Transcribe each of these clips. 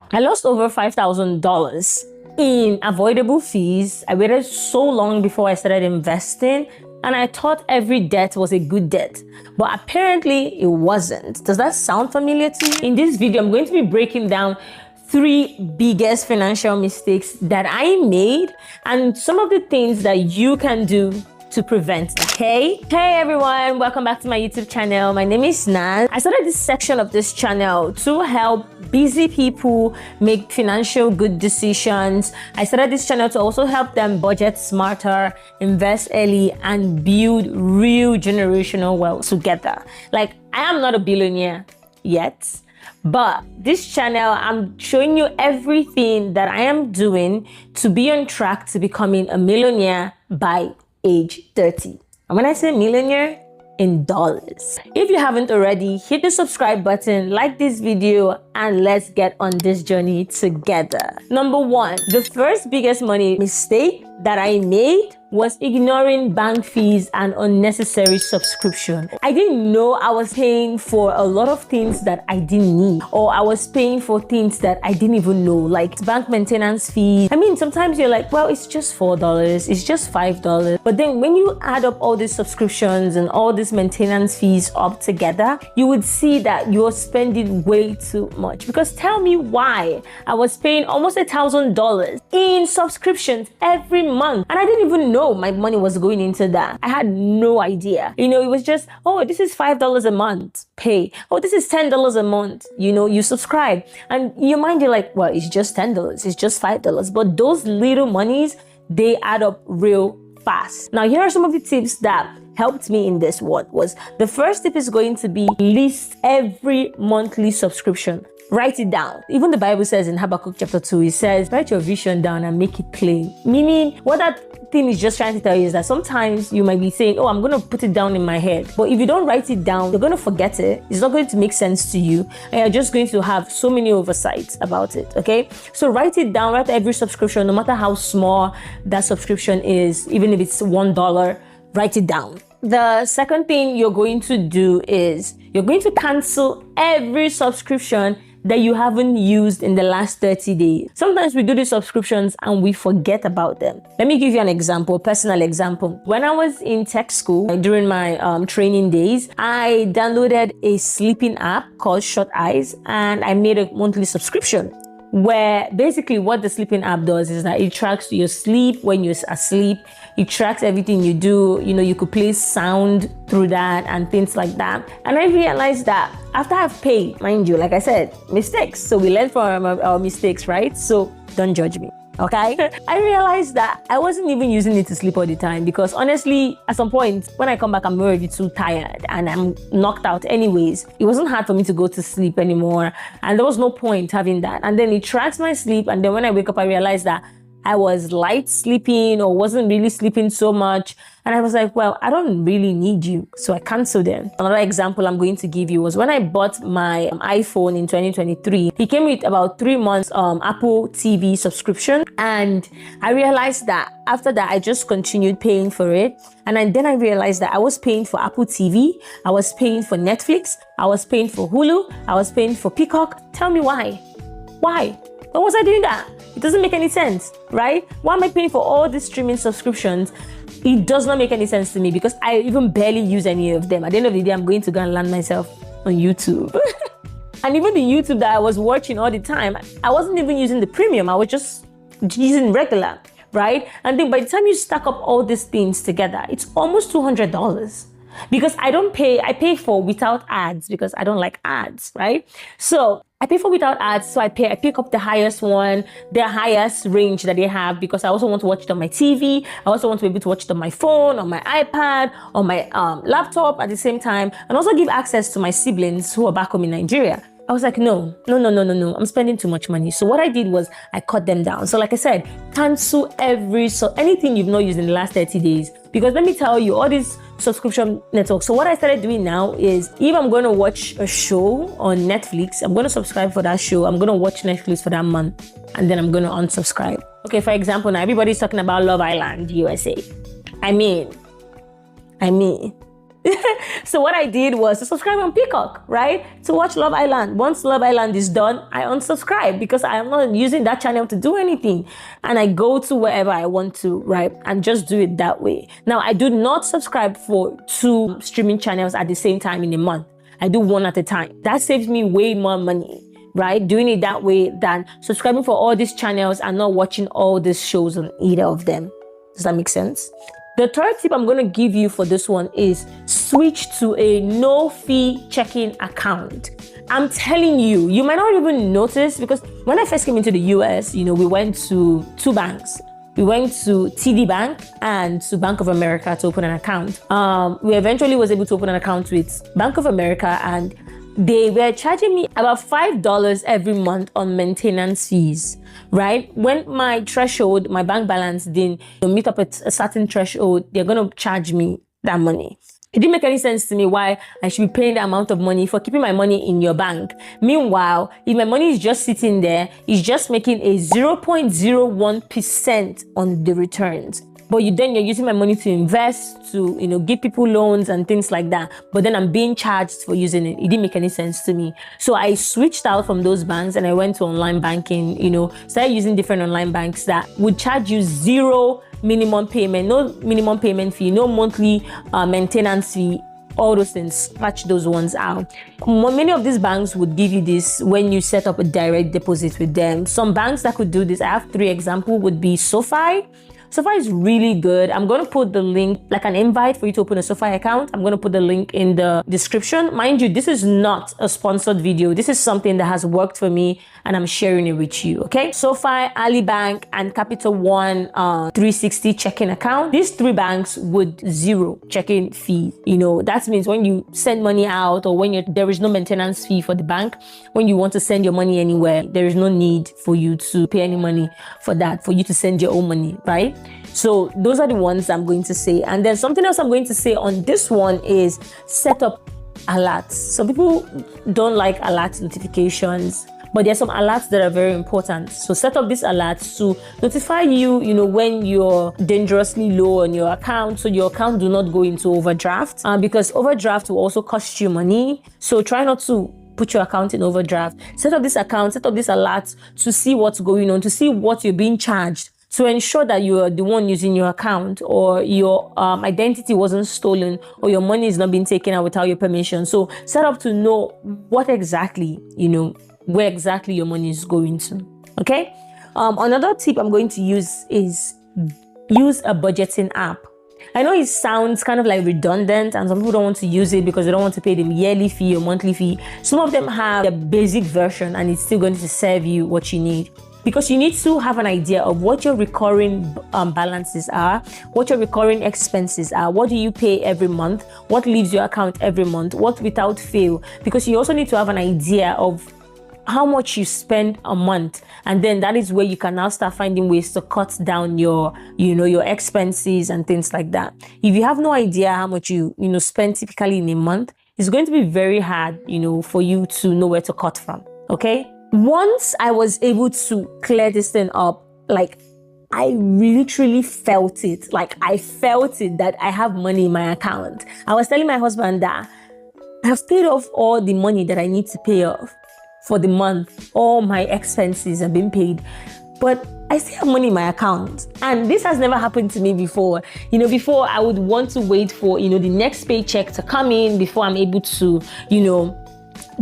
I lost over $5,000 in avoidable fees. I waited so long before I started investing, and I thought every debt was a good debt, but apparently it wasn't. Does that sound familiar to you? In this video, I'm going to be breaking down 3 biggest financial mistakes that I made and some of the things that you can do to prevent that. Hey everyone, welcome back to my YouTube channel. My name is Naz. I started this section of this channel to help busy people make financial good decisions. I started this channel to also help them budget smarter, invest early, and build real generational wealth together. Like, I am not a billionaire yet, but this channel, I'm showing you everything that I am doing to be on track to becoming a millionaire by age 30. And when I say millionaire, in dollars. If you haven't already, hit the subscribe button, like this video, and let's get on this journey together. Number 1, the first biggest money mistake that I made was ignoring bank fees and unnecessary subscription. I didn't know I was paying for a lot of things that I didn't need, or I was paying for things that I didn't even know, like bank maintenance fee. I mean, sometimes you're like, well, it's just $4, it's just $5. But then when you add up all these subscriptions and all these maintenance fees up together, you would see that you're spending way too much. Because tell me why I was paying almost $1,000 in subscriptions every month, and I didn't even know my money was going into that. I had no idea. You know, it was just, oh, this is $5 a month, pay. Oh, this is $10 a month. You know, you subscribe, and your mind, you're like, well, it's just $10, it's just $5. But those little monies, they add up real fast. Now, here are some of the tips that helped me in this. What was the first tip is going to be list every monthly subscription. Write it down. Even the Bible says in Habakkuk chapter 2, it says, write your vision down and make it plain. Meaning, what that thing is just trying to tell you is that sometimes you might be saying, oh, I'm going to put it down in my head. But if you don't write it down, you're going to forget it. It's not going to make sense to you. And you're just going to have so many oversights about it, okay? So write it down, write every subscription, no matter how small that subscription is, even if it's $1, write it down. The second thing you're going to do is you're going to cancel every subscription that you haven't used in the last 30 days. Sometimes we do these subscriptions and we forget about them. Let me give you an example, personal example. When I was in tech school, during my training days, I downloaded a sleeping app called Shut Eyes, and I made a monthly subscription, where basically what the sleeping app does is that it tracks your sleep when you're asleep. It tracks everything you do. You know, you could play sound through that and things like that. And I realized that after I've paid, mind you, like I said, mistakes. So we learn from our mistakes, right? So don't judge me, okay? I realized that I wasn't even using it to sleep all the time, because honestly, at some point, when I come back, I'm already too tired and I'm knocked out anyways. It wasn't hard for me to go to sleep anymore, and there was no point having that. And then it tracks my sleep, and then when I wake up, I realized that I was light sleeping or wasn't really sleeping so much. And I was like, well, I don't really need you. So I canceled them. Another example I'm going to give you was when I bought my iPhone in 2023. It came with about 3 months Apple TV subscription. And I realized that after that, I just continued paying for it. And then I realized that I was paying for Apple TV. I was paying for Netflix. I was paying for Hulu. I was paying for Peacock. Tell me why? Why? Why was I doing that? It doesn't make any sense, right? Why am I paying for all these streaming subscriptions? It does not make any sense to me, because I even barely use any of them. At the end of the day, I'm going to go and land myself on YouTube. And even the YouTube that I was watching all the time, I wasn't even using the premium. I was just using regular, right? And then by the time you stack up all these things together, it's almost $200. Because I pay for without ads, because I don't like ads, right? So I pay for without ads, so I pick up the highest one, the highest range that they have, because I also want to watch it on my TV. I also want to be able to watch it on my phone, on my iPad, on my laptop at the same time, and also give access to my siblings who are back home in Nigeria. I was like, no, I'm spending too much money. So what I did was I cut them down. So like I said, cancel anything you've not used in the last 30 days. Because let me tell you, all these subscription networks. So what I started doing now is, if I'm going to watch a show on Netflix, I'm going to subscribe for that show. I'm going to watch Netflix for that month, and then I'm going to unsubscribe. Okay, for example, now everybody's talking about Love Island USA. I mean, So what I did was to subscribe on Peacock, right? To watch Love Island. Once Love Island is done, I unsubscribe because I am not using that channel to do anything. And I go to wherever I want to, right? And just do it that way. Now, I do not subscribe for 2 streaming channels at the same time in a month. I do one at a time. That saves me way more money, right? Doing it that way than subscribing for all these channels and not watching all these shows on either of them. Does that make sense? The third tip I'm going to give you for this one is switch to a no-fee checking account. I'm telling you, you might not even notice, because when I first came into the US, we went to 2 banks. We went to TD Bank and to Bank of America to open an account. We eventually was able to open an account with Bank of America, and they were charging me about $5 every month on maintenance fees, right? When my threshold, my bank balance didn't meet up at a certain threshold, they're going to charge me that money. It didn't make any sense to me why I should be paying the amount of money for keeping my money in your bank. Meanwhile, if my money is just sitting there, it's just making a 0.01% on the returns. But then you're using my money to invest, to give people loans and things like that. But then I'm being charged for using it. It didn't make any sense to me. So I switched out from those banks and I went to online banking. Started using different online banks that would charge you 0 minimum payment, no minimum payment fee, no monthly maintenance fee. All those things, scratch those ones out. Many of these banks would give you this when you set up a direct deposit with them. Some banks that could do this, I have 3 examples, would be SoFi. SoFi is really good. I'm going to put the link, like an invite for you to open a SoFi account. I'm going to put the link in the description. Mind you, this is not a sponsored video. This is something that has worked for me and I'm sharing it with you, okay? SoFi, Ali Bank, and Capital One 360 checking account. These 3 banks would 0 checking fee. That means when you send money out or when there is no maintenance fee for the bank, when you want to send your money anywhere, there is no need for you to pay any money for that, for you to send your own money, right? So those are the ones I'm going to say. And then something else I'm going to say on this one is set up alerts. Some people don't like alert notifications, but there's some alerts that are very important. So set up these alerts to notify you, when you're dangerously low on your account, so your account do not go into overdraft, because overdraft will also cost you money. So try not to put your account in overdraft. Set up this account, set up this alerts to see what's going on, to see what you're being charged, to ensure that you are the one using your account, or your identity wasn't stolen, or your money is not being taken out without your permission. So set up to know what exactly, where exactly your money is going to. Okay. Another tip I'm going to use is use a budgeting app. I know it sounds kind of like redundant and some people don't want to use it because they don't want to pay the yearly fee or monthly fee. Some of them have the basic version and it's still going to serve you what you need. Because you need to have an idea of what your recurring balances are, what your recurring expenses are, what do you pay every month, what leaves your account every month, what without fail. Because you also need to have an idea of how much you spend a month, and then that is where you can now start finding ways to cut down your your expenses and things like that. If you have no idea how much you spend typically in a month, it's going to be very hard for you to know where to cut from. Okay. Once I was able to clear this thing up, like I literally felt it. Like I felt it that I have money in my account. I was telling my husband that I have paid off all the money that I need to pay off for the month. All my expenses have been paid, but I still have money in my account. And this has never happened to me before. Before I would want to wait for, the next paycheck to come in before I'm able to,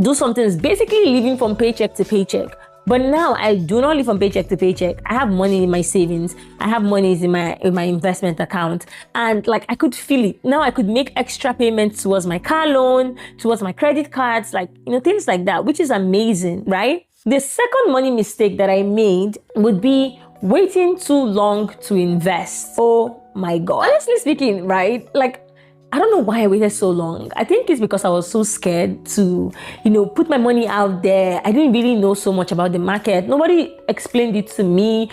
do something. Is basically living from paycheck to paycheck. But now I do not live from paycheck to paycheck. I have money in my savings. I have money in my investment account. And like I could feel it. Now I could make extra payments towards my car loan, towards my credit cards, like, things like that, which is amazing, right? The second money mistake that I made would be waiting too long to invest. Oh my God. Honestly speaking, right? Like, I don't know why I waited so long. I think it's because I was so scared to, put my money out there. I didn't really know so much about the market. Nobody explained it to me,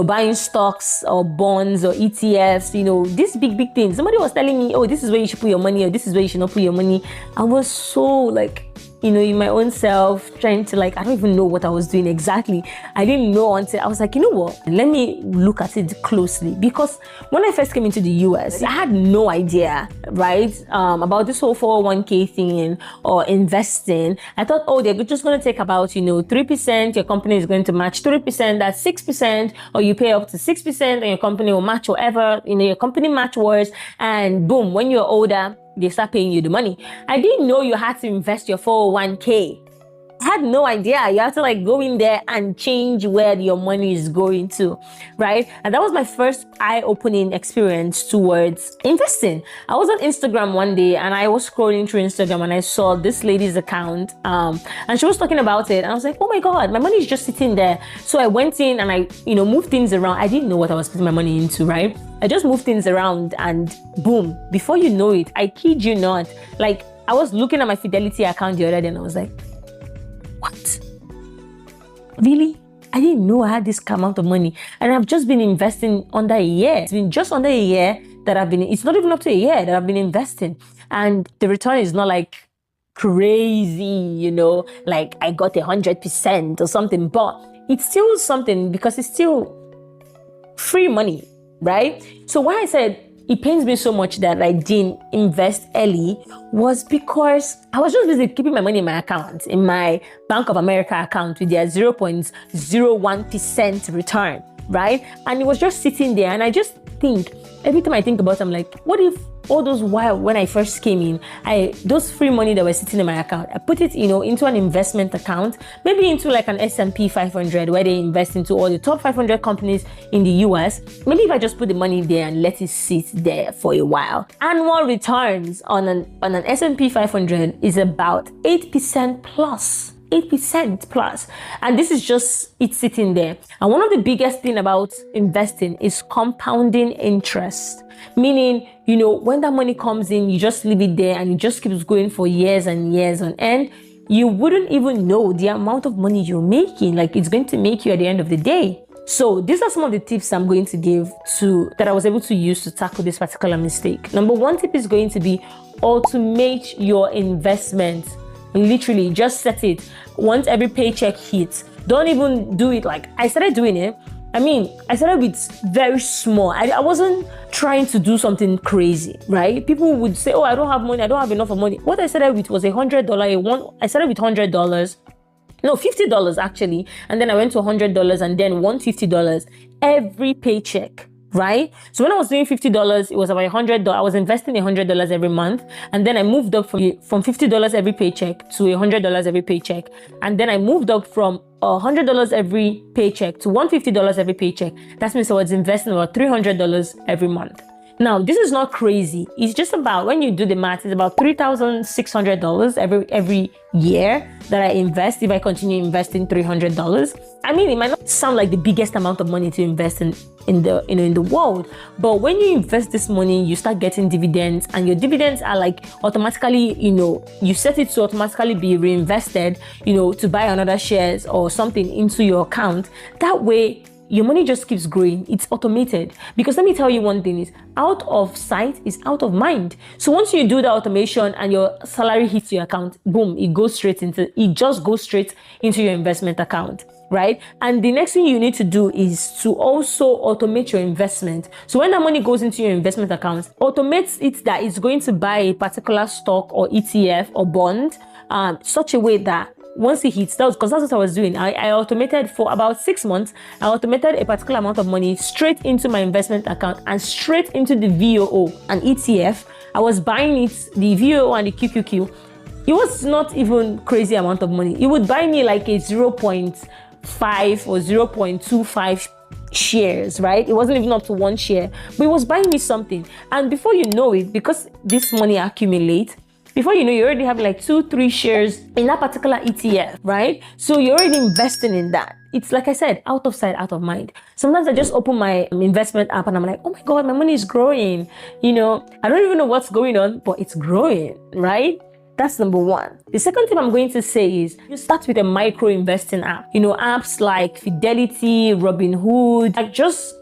buying stocks or bonds or ETFs, these big things. Somebody was telling me, oh, this is where you should put your money or this is where you should not put your money. I was so like, in my own self, trying to I don't even know what I was doing exactly. I didn't know until I was like, you know what? Let me look at it closely. Because when I first came into the US, I had no idea, right, about this whole 401k thing or investing. I thought, oh, they're just going to take about, 3%. Your company is going to match 3%. That's 6%. Or you pay up to 6% and your company will match whatever, your company match was. And boom, when you're older, they start paying you the money. I didn't know you had to invest your 401k. I had no idea. You have to go in there and change where your money is going to, right? And that was my first eye-opening experience towards investing. I was on Instagram one day and I was scrolling through Instagram and I saw this lady's account and she was talking about it and I was like, oh my God, my money is just sitting there. So I went in and I, moved things around. I didn't know what I was putting my money into, right? I just moved things around and boom, before you know it, I kid you not, I was looking at my Fidelity account the other day and I was like, what? Really? I didn't know I had this amount of money. And I've just been investing under a year. It's been just under a year that it's not even up to a year that I've been investing. And the return is not crazy, I got 100% or something, but it's still something because it's still free money, right? So why I said it pains me so much that I didn't invest early was because I was just busy keeping my money in my account, in my Bank of America account with their 0.01% return, right? And it was just sitting there. And I just think, every time I think about it, I'm like, what if all those while when I first came in, those free money that were sitting in my account, I put it, into an investment account, maybe into an S&P 500 where they invest into all the top 500 companies in the US. Maybe if I just put the money there and let it sit there for a while. Annual returns on an S&P 500 is about 8% plus. 8% plus. And this is just it sitting there. And one of the biggest thing about investing is compounding interest. Meaning, when that money comes in, you just leave it there and it just keeps going for years and years on end. You wouldn't even know the amount of money you're making, it's going to make you at the end of the day. So these are some of the tips I'm going to give that I was able to use to tackle this particular mistake. Number one tip is going to be automate your investment. Literally, just set it once every paycheck hits. Don't even do it I started doing it. I started with very small. I wasn't trying to do something crazy, right? People would say, oh, I don't have money. I don't have enough of money. What I started with was $100. I started with $100. No, $50 actually. And then I went to $100 and then $150 every paycheck. Right? So when I was doing $50, it was about $100. I was investing $100 every month. And then I moved up from $50 every paycheck to $100 every paycheck. And then I moved up from $100 every paycheck to $150 every paycheck. That means I was investing about $300 every month. Now, this is not crazy. It's just about, when you do the math, it's about $3,600 every year that I invest if I continue investing $300. It might not sound like the biggest amount of money to invest in the world, but when you invest this money, you start getting dividends, and your dividends are automatically, you set it to automatically be reinvested, to buy another shares or something into your account. That way, your money just keeps growing. It's automated. Because let me tell you one thing is, out of sight is out of mind. So once you do the automation and your salary hits your account, boom, it just goes straight into your investment account, right? And the next thing you need to do is to also automate your investment. So when that money goes into your investment account, automate it that it's going to buy a particular stock or ETF or bond, such a way that once it hits, because that's what I was doing. I automated for about 6 months. I automated a particular amount of money straight into my investment account and straight into the VOO and ETF. I was buying it, the VOO and the QQQ. It was not even crazy amount of money. It would buy me a 0.5 or 0.25 shares, right? It wasn't even up to 1 share, but it was buying me something. And before you know it, because this money accumulates, before you know, you already have 2-3 shares in that particular ETF, right? So you're already investing in that. It's like I said, out of sight, out of mind. Sometimes I just open my investment app and I'm like, oh my God, my money is growing. I don't even know what's going on, but it's growing, right? That's number one. The second thing I'm going to say is you start with a micro investing app. Apps like Fidelity, Robinhood, just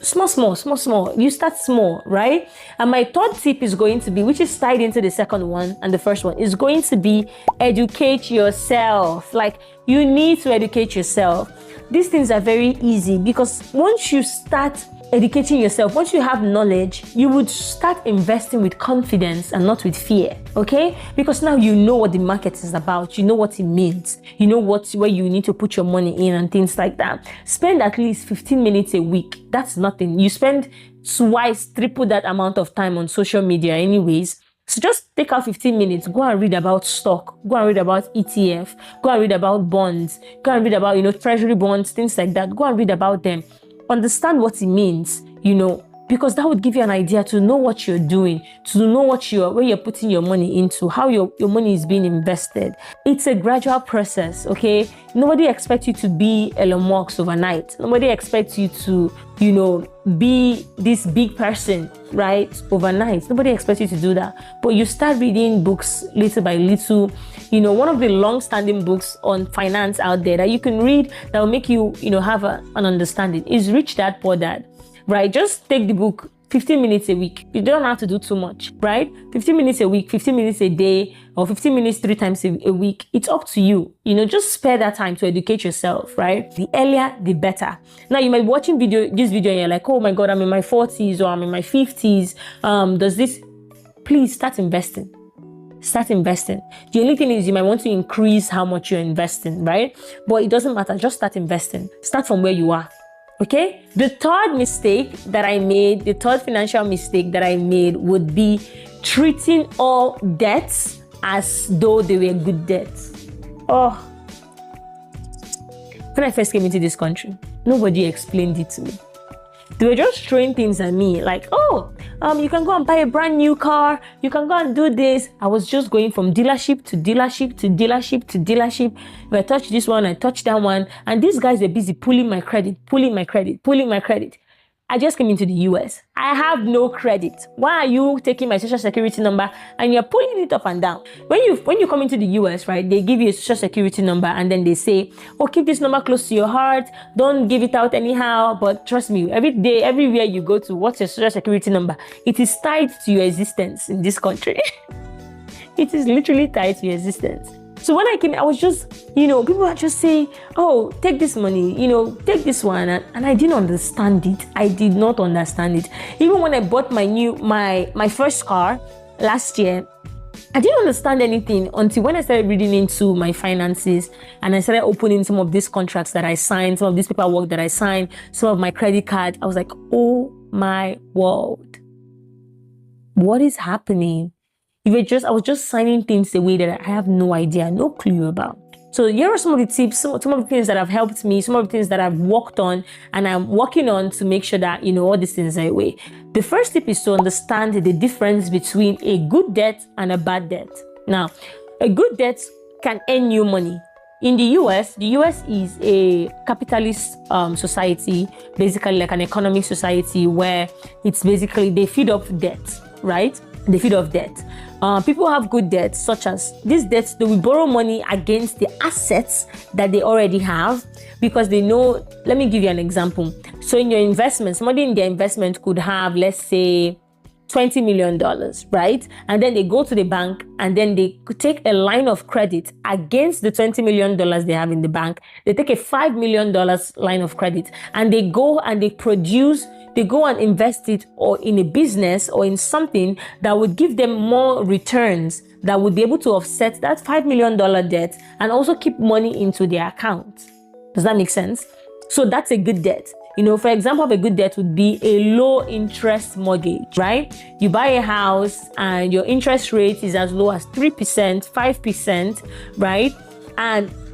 Small. You start small, right? And my third tip is going to be, which is tied into the second one and the first one, is going to be educate yourself. Like, you need to educate yourself. These things are very easy because once you start educating yourself, once you have knowledge, you would start investing with confidence and not with fear, okay? Because now you know what the market is about, you know what it means, you know where you need to put your money in and things like that. Spend at least 15 minutes a week. That's nothing. You spend twice, triple that amount of time on social media anyways. So just take out 15 minutes, go and read about stock, go and read about ETF, go and read about bonds, go and read about, treasury bonds, things like that. Go and read about them. Understand what it means, because that would give you an idea to know what you're doing, to know where you're putting your money into, how your money is being invested. It's a gradual process, okay? Nobody expects you to be Elon Musk overnight. Nobody expects you to, be this big person, right? Overnight. Nobody expects you to do that. But you start reading books little by little. One of the long-standing books on finance out there that you can read that will make you, have an understanding is Rich Dad, Poor Dad, right? Just take the book, 15 minutes a week. You don't have to do too much, right? 15 minutes a week, 15 minutes a day, or 15 minutes 3 times a week. It's up to you. Just spare that time to educate yourself, right? The earlier, the better. Now, you might be watching this video and you're like, oh my God, I'm in my 40s or I'm in my 50s. Please start investing. Start investing. The only thing is you might want to increase how much you're investing, right? But it doesn't matter. Just start investing. Start from where you are. Okay? The third financial mistake that I made would be treating all debts as though they were good debts. Oh. When I first came into this country, nobody explained it to me. They were just throwing things at me like, you can go and buy a brand new car. You can go and do this. I was just going from dealership to dealership to dealership to dealership. If I touch this one, I touch that one. And these guys are busy pulling my credit. I just came into the US. I have no credit. Why are you taking my social security number and you're pulling it up and down? When you come into the US, right, they give you a social security number and then they say, keep this number close to your heart. Don't give it out anyhow. But trust me, every day, everywhere you go to, what's your social security number? It is tied to your existence in this country. It is literally tied to your existence. So when I came, I was just, people were just saying, take this money, take this one. And I didn't understand it. I did not understand it. Even when I bought my first car last year, I didn't understand anything until when I started reading into my finances and I started opening some of these contracts that I signed, some of this paperwork that I signed, some of my credit card. I was like, oh my world, what is happening? I was just signing things the way that I have no idea, no clue about. So here are some of the tips, some of the things that have helped me, some of the things that I've worked on and I'm working on to make sure that, all these things are away. The first tip is to understand the difference between a good debt and a bad debt. Now, a good debt can earn you money. In the US is a capitalist society, basically like an economic society where it's basically they feed off debt, right? They feed off debt. People have good debts, such as these debts, they will borrow money against the assets that they already have because they know. Let me give you an example. So in your investment, somebody in their investment could have, let's say, $20 million, right? And then they go to the bank and then they could take a line of credit against the $20 million they have in the bank. They take a $5 million line of credit and they go and they go and invest it or in a business or in something that would give them more returns that would be able to offset that $5 million debt and also keep money into their account. Does that make sense? So that's a good debt. For example, a good debt would be a low interest mortgage, right? You buy a house and your interest rate is as low as 3%, 5%, right?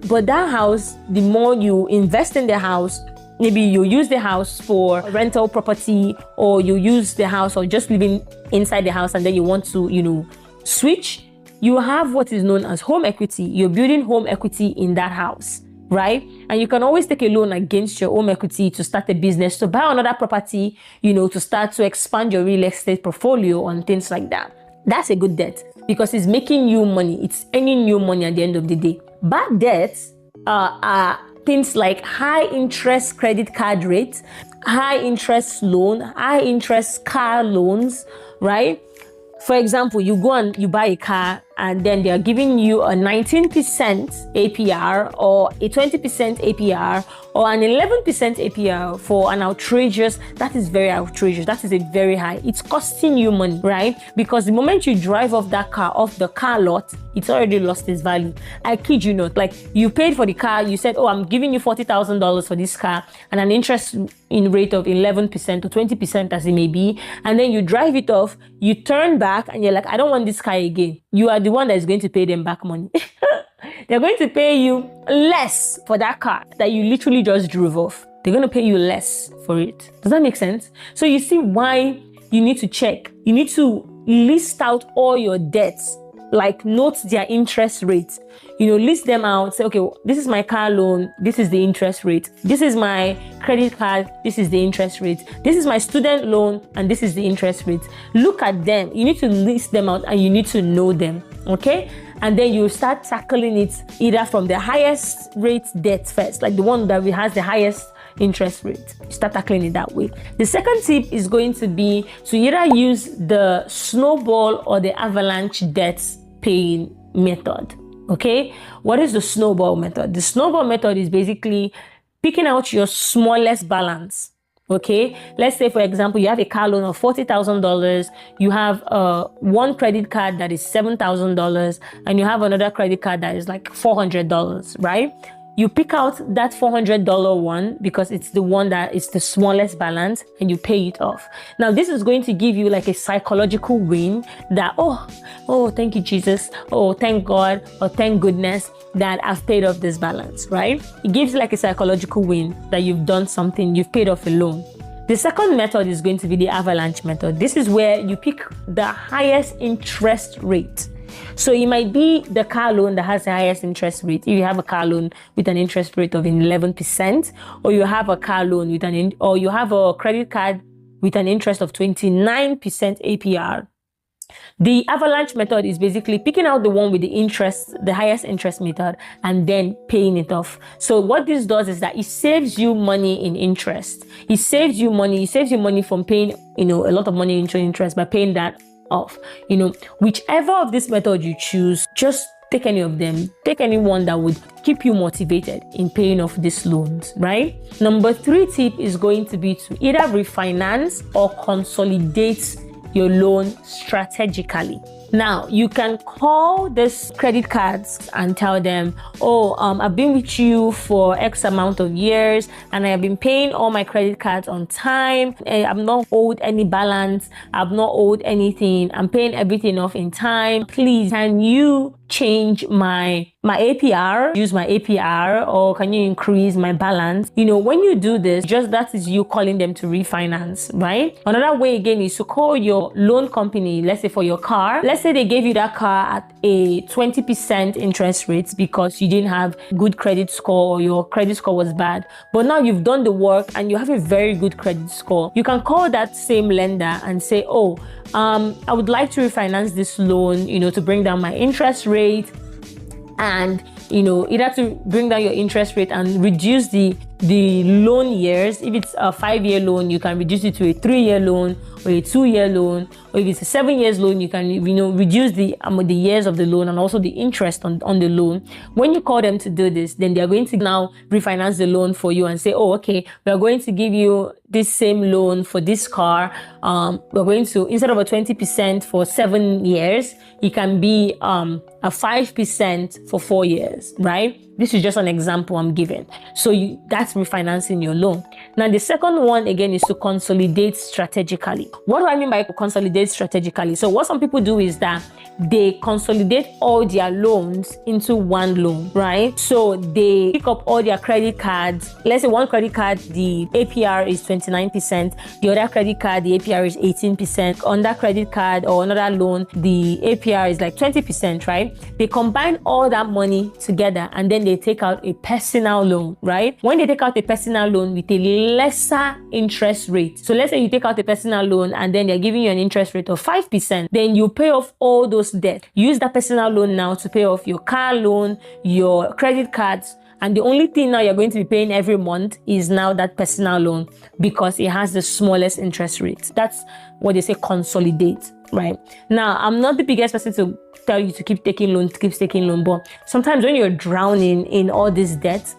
But that house, the more you invest in the house, maybe you use the house for rental property or you use the house or just living inside the house and then you want to, switch, you have what is known as home equity. You're building home equity in that house, right? And you can always take a loan against your home equity to start a business, to buy another property, to start to expand your real estate portfolio and things like that. That's a good debt because it's making you money. It's earning you money at the end of the day. Bad debts are things like high interest credit card rates, high interest loan, high interest car loans, right? For example, you go and you buy a car and then they're giving you a 19% APR or a 20% APR or an 11% APR for an outrageous, that is very outrageous. That is a very high. It's costing you money, right? Because the moment you drive off that car, off the car lot, it's already lost its value. I kid you not. Like, you paid for the car, you said, oh, I'm giving you $40,000 for this car and an interest in rate of 11% or 20% as it may be. And then you drive it off, you turn back and you're like, I don't want this car again. You are the one that is going to pay them back money. They're going to pay you less for that car that you literally just drove off. They're going to pay you less for it. Does that make sense? So you see why you need to check. You need to list out all your debts, like note their interest rates. List them out. Say, okay, this is my car loan. This is the interest rate. This is my credit card. This is the interest rate. This is my student loan. And this is the interest rate. Look at them. You need to list them out and you need to know them. Okay? And then you start tackling it either from the highest rate debt first, like the one that has the highest interest rate. You start tackling it that way. The second tip is going to be to either use the Snowball or the Avalanche debt paying method. Okay, what is the Snowball method? The Snowball method is basically picking out your smallest balance. Okay, let's say, for example, you have a car loan of $40,000, you have one credit card that is $7,000, and you have another credit card that is like $400, right? You pick out that $400 one because it's the one that is the smallest balance and you pay it off. Now, this is going to give you like a psychological win that, oh, thank you, Jesus. Oh, thank God, or thank goodness that I've paid off this balance, right? It gives you like a psychological win that you've done something, you've paid off a loan. The second method is going to be the Avalanche method. This is where you pick the highest interest rate. So it might be the car loan that has the highest interest rate. If you have a car loan with an interest rate of 11%, or you have a car loan with or you have a credit card with an interest of 29% APR. The Avalanche method is basically picking out the one with the highest interest method, and then paying it off. So what this does is that it saves you money in interest. It saves you money. It saves you money from paying, a lot of money into interest by paying that off. Whichever of this method you choose, just take any of them. Take any one that would keep you motivated in paying off these loans, right? Number 3 tip is going to be to either refinance or consolidate your loan strategically. Now, you can call this credit cards and tell them, I've been with you for X amount of years and I have been paying all my credit cards on time. I'm not owed any balance. I've not owed anything. I'm paying everything off in time. Please, can you change my APR, use my APR, or can you increase my balance? When you do this, that is you calling them to refinance, right? Another way again is to call your loan company, let's say for your car. Let's say they gave you that car at a 20% interest rate because you didn't have good credit score or your credit score was bad. But now you've done the work and you have a very good credit score. You can call that same lender and say, I would like to refinance this loan, to bring down my interest rate, and either to bring down your interest rate and reduce the loan years. If it's a 5-year loan, you can reduce it to a 3-year loan or a 2-year loan, or if it's a 7 years loan, you can reduce the years of the loan and also the interest on the loan. When you call them to do this, then they're going to now refinance the loan for you and say, okay, we're going to give you this same loan for this car. We're going to, instead of a 20% for 7 years, it can be a 5% for 4 years, right? This is just an example I'm giving. So that's refinancing your loan. Now, the second one, again, is to consolidate strategically. What do I mean by consolidate strategically? So what some people do is that they consolidate all their loans into one loan, right? So they pick up all their credit cards. Let's say one credit card, the APR is 29%. The other credit card, the APR is 18%. On that credit card or another loan, the APR is like 20%, right? They combine all that money together and then they take out a personal loan, right? When they take out a personal loan with a lesser interest rate. So let's say you take out a personal loan and then they're giving you an interest rate of 5%. Then you pay off all those debt. Use that personal loan now to pay off your car loan, your credit cards, And the only thing now you're going to be paying every month is now that personal loan, because it has the smallest interest rate. That's what they say, consolidate, right? Now, I'm not the biggest person to tell you to keep taking loans, but sometimes when you're drowning in all this debt,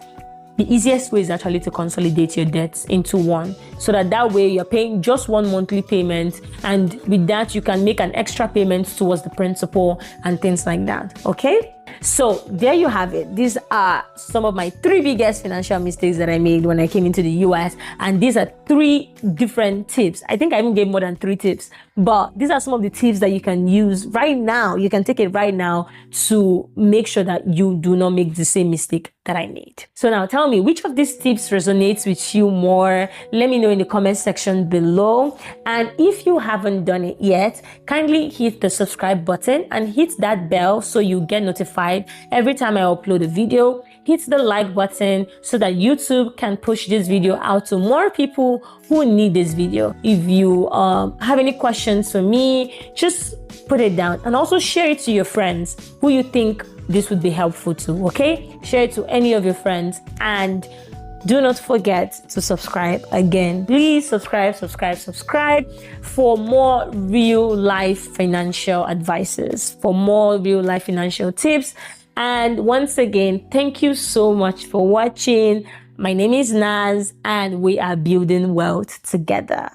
the easiest way is actually to consolidate your debts into one, so that way you're paying just one monthly payment, and with that you can make an extra payment towards the principal and things like that. Okay, so there you have it. These are some of my 3 biggest financial mistakes that I made when I came into the US, and these are 3 different tips. I think I even gave more than 3 tips, but these are some of the tips that you can use right now. You can take it right now to make sure that you do not make the same mistake that I made. So now tell me, which of these tips resonates with you more? Let me know in the comment section below. And if you haven't done it yet, kindly hit the subscribe button and hit that bell so you get notified every time I upload a video. Hit the like button so that YouTube can push this video out to more people who need this video. If you have any questions for me, just put it down, and also share it to your friends who you think this would be helpful to. Okay, share it to any of your friends, and do not forget to subscribe. Again, please subscribe for more real life financial advices, for more real life financial tips. And once again, thank you so much for watching. My name is Naz, and we are building wealth together.